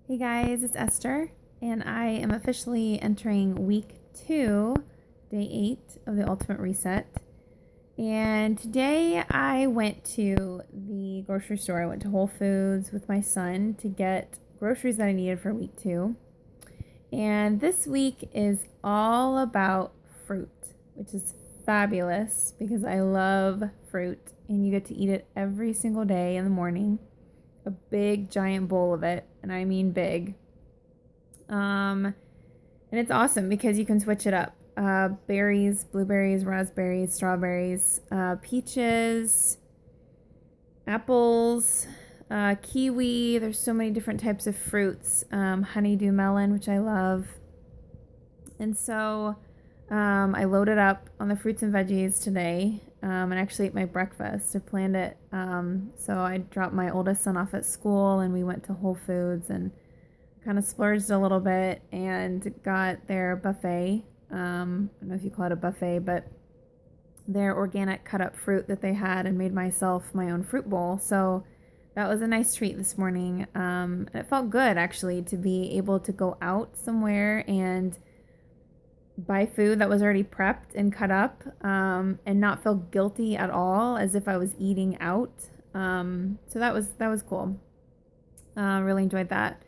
Hey guys, it's Esther, and I am officially entering week 2, day 8 of the Ultimate Reset. And today I went to the grocery store. I went to Whole Foods with my son to get groceries that I needed for week 2. And this week is all about fruit, which is fabulous because I love fruit, and you get to eat it every single day in the morning. A big giant bowl of it, and I mean big. And it's awesome because you can switch it up. Berries, blueberries, raspberries, strawberries, peaches, apples, kiwi. There's so many different types of fruits. Honeydew melon, which I love. And so I loaded up on the fruits and veggies today, and actually ate my breakfast. I planned it. So I dropped my oldest son off at school, and we went to Whole Foods and kind of splurged a little bit and got their buffet. I don't know if you call it a buffet, but their organic cut up fruit that they had, and made myself my own fruit bowl. So that was a nice treat this morning. And it felt good actually to be able to go out somewhere and buy food that was already prepped and cut up, and not feel guilty at all as if I was eating out. So that was cool. Really enjoyed that.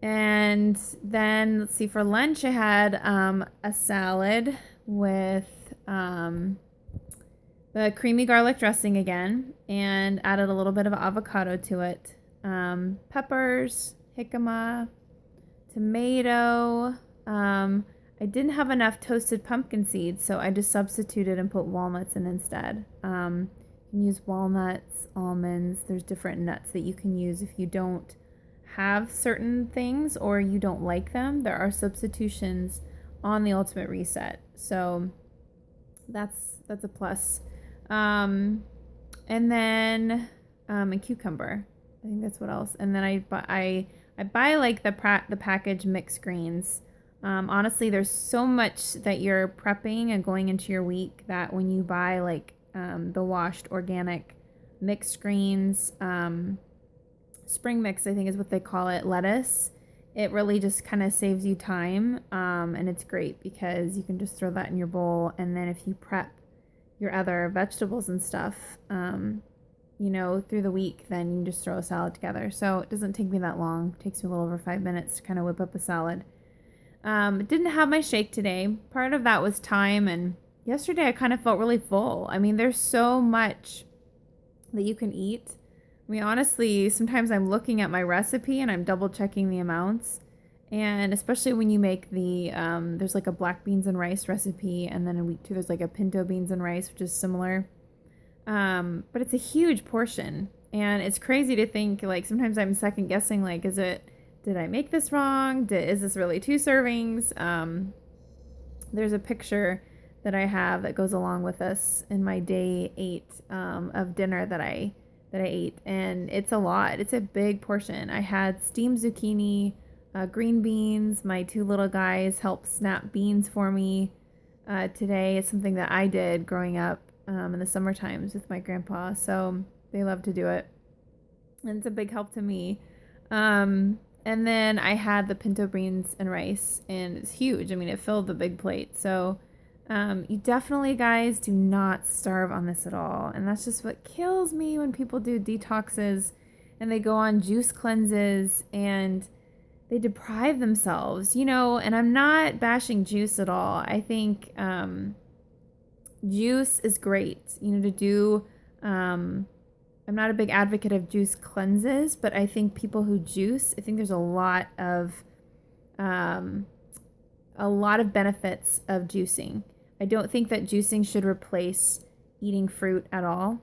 And then let's see, for lunch I had a salad with the creamy garlic dressing again, and added a little bit of avocado to it. Peppers, jicama, tomato. I didn't have enough toasted pumpkin seeds, so I just substituted and put walnuts in instead. You can use walnuts, almonds. There's different nuts that you can use if you don't have certain things or you don't like them. There are substitutions on the Ultimate Reset, so that's a plus. And then a cucumber. I think that's what else. And then I buy like the packaged mixed greens. Honestly, there's so much that you're prepping and going into your week that when you buy like the washed organic mixed greens, spring mix, I think is what they call it, lettuce, it really just kind of saves you time. And it's great because you can just throw that in your bowl. And then if you prep your other vegetables and stuff, through the week, then you can just throw a salad together. So it doesn't take me that long. It takes me a little over 5 minutes to kind of whip up a salad. Didn't have my shake today. Part of that was time, and yesterday I kind of felt really full. I mean, there's so much that you can eat. I mean, honestly, sometimes I'm looking at my recipe and I'm double checking the amounts. And especially when you make there's like a black beans and rice recipe, and then in week 2 there's like a pinto beans and rice, which is similar. But it's a huge portion, and it's crazy to think, like, sometimes I'm second guessing, like, did I make this wrong? Is this really 2 servings? There's a picture that I have that goes along with us in my day 8 of dinner that I ate, and it's a lot. It's a big portion. I had steamed zucchini, green beans. My 2 little guys helped snap beans for me today. It's something that I did growing up in the summer times with my grandpa, so they love to do it, and it's a big help to me. And then I had the pinto beans and rice, and it's huge. I mean, it filled the big plate. So you definitely, guys, do not starve on this at all. And that's just what kills me when people do detoxes and they go on juice cleanses and they deprive themselves, and I'm not bashing juice at all. I think juice is great, to do. I'm not a big advocate of juice cleanses, but I think people who juice, I think there's a lot of benefits of juicing. I don't think that juicing should replace eating fruit at all.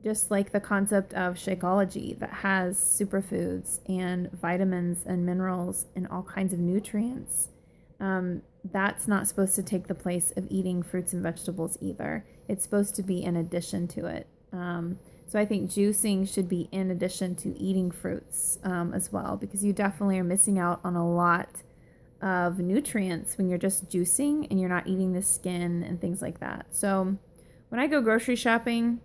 Just like the concept of Shakeology that has superfoods and vitamins and minerals and all kinds of nutrients. That's not supposed to take the place of eating fruits and vegetables either. It's supposed to be in addition to it. So I think juicing should be in addition to eating fruits as well, because you definitely are missing out on a lot of nutrients when you're just juicing and you're not eating the skin and things like that. So when I go grocery shopping,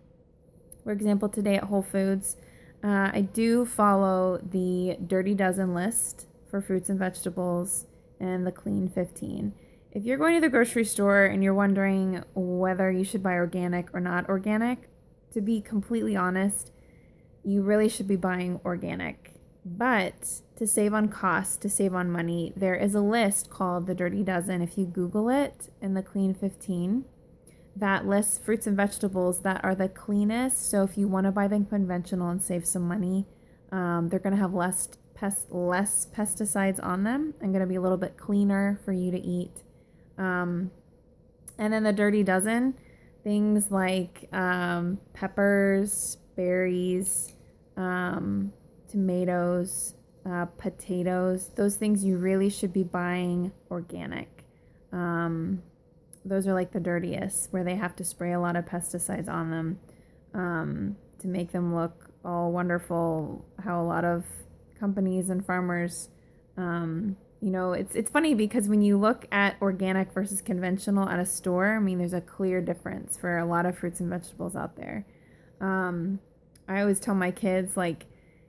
for example, today at Whole Foods, I do follow the Dirty Dozen list for fruits and vegetables and the clean 15. If you're going to the grocery store and you're wondering whether you should buy organic or not organic, to be completely honest, you really should be buying organic. But to save on costs, to save on money, there is a list called the Dirty Dozen. If you Google it in the Clean 15, that lists fruits and vegetables that are the cleanest. So if you want to buy them conventional and save some money, they're going to have less pesticides on them and going to be a little bit cleaner for you to eat. And then the Dirty Dozen, things like peppers, berries, tomatoes, potatoes, those things you really should be buying organic. Those are like the dirtiest, where they have to spray a lot of pesticides on them to make them look all wonderful. How a lot of companies and farmers, it's funny because when you look at organic versus conventional at a store, I mean, there's a clear difference for a lot of fruits and vegetables out there. I always tell my kids, like,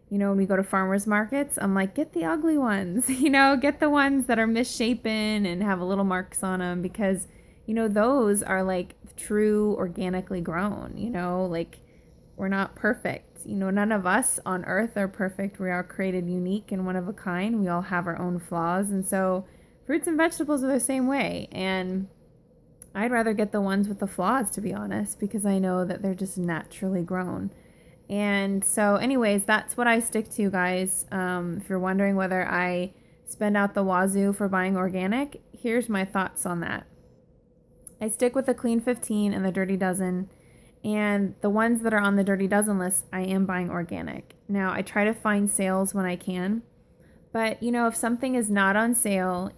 when we go to farmers markets, I'm like, get the ugly ones, get the ones that are misshapen and have a little marks on them, because those are like true organically grown. Like, we're not perfect. None of us on earth are perfect. We are created unique and one of a kind. We all have our own flaws. And so fruits and vegetables are the same way. And I'd rather get the ones with the flaws, to be honest, because I know that they're just naturally grown. And so anyways, that's what I stick to, guys. If you're wondering whether I spend out the wazoo for buying organic, here's my thoughts on that. I stick with the Clean 15 and the Dirty Dozen, and the ones that are on the Dirty Dozen list, I am buying organic. Now, I try to find sales when I can, but if something is not on sale,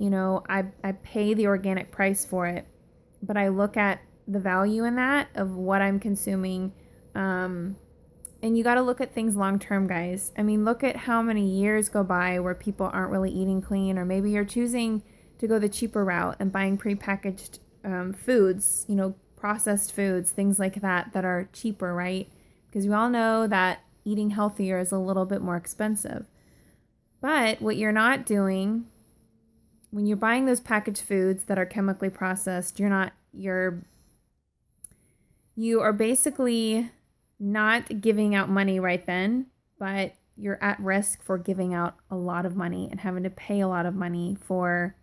I pay the organic price for it, but I look at the value in that of what I'm consuming. And you got to look at things long term, guys. I mean, look at how many years go by where people aren't really eating clean, or maybe you're choosing to go the cheaper route and buying prepackaged foods, processed foods, things like that are cheaper, right? Because we all know that eating healthier is a little bit more expensive. But what you're not doing when you're buying those packaged foods that are chemically processed, you are basically not giving out money right then, but you're at risk for giving out a lot of money and having to pay a lot of money for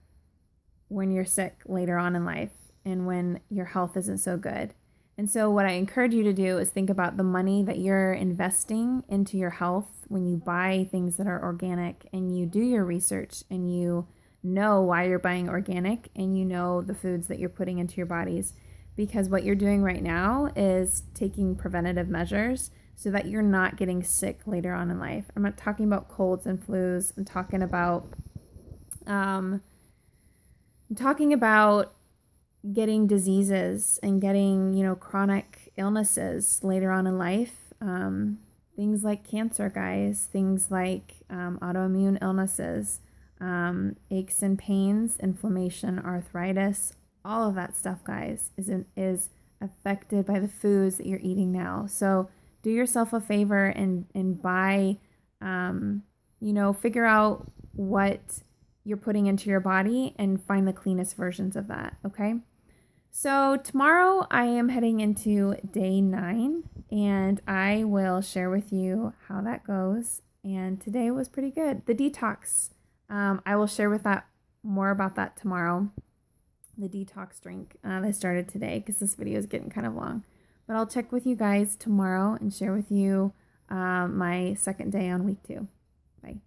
when you're sick later on in life and when your health isn't so good. And so what I encourage you to do is think about the money that you're investing into your health when you buy things that are organic, and you do your research and you know why you're buying organic, and you know the foods that you're putting into your bodies. Because what you're doing right now is taking preventative measures so that you're not getting sick later on in life. I'm not talking about colds and flus. I'm talking about getting diseases and getting, chronic illnesses later on in life. Things like cancer, guys. Things like autoimmune illnesses, aches and pains, inflammation, arthritis. All of that stuff, guys, is affected by the foods that you're eating now. So do yourself a favor and buy, figure out what you're putting into your body and find the cleanest versions of that, okay? So tomorrow I am heading into day 9, and I will share with you how that goes. And today was pretty good. The detox, I will share more about that tomorrow. The detox drink that I started today, because this video is getting kind of long. But I'll check with you guys tomorrow and share with you my second day on week 2. Bye.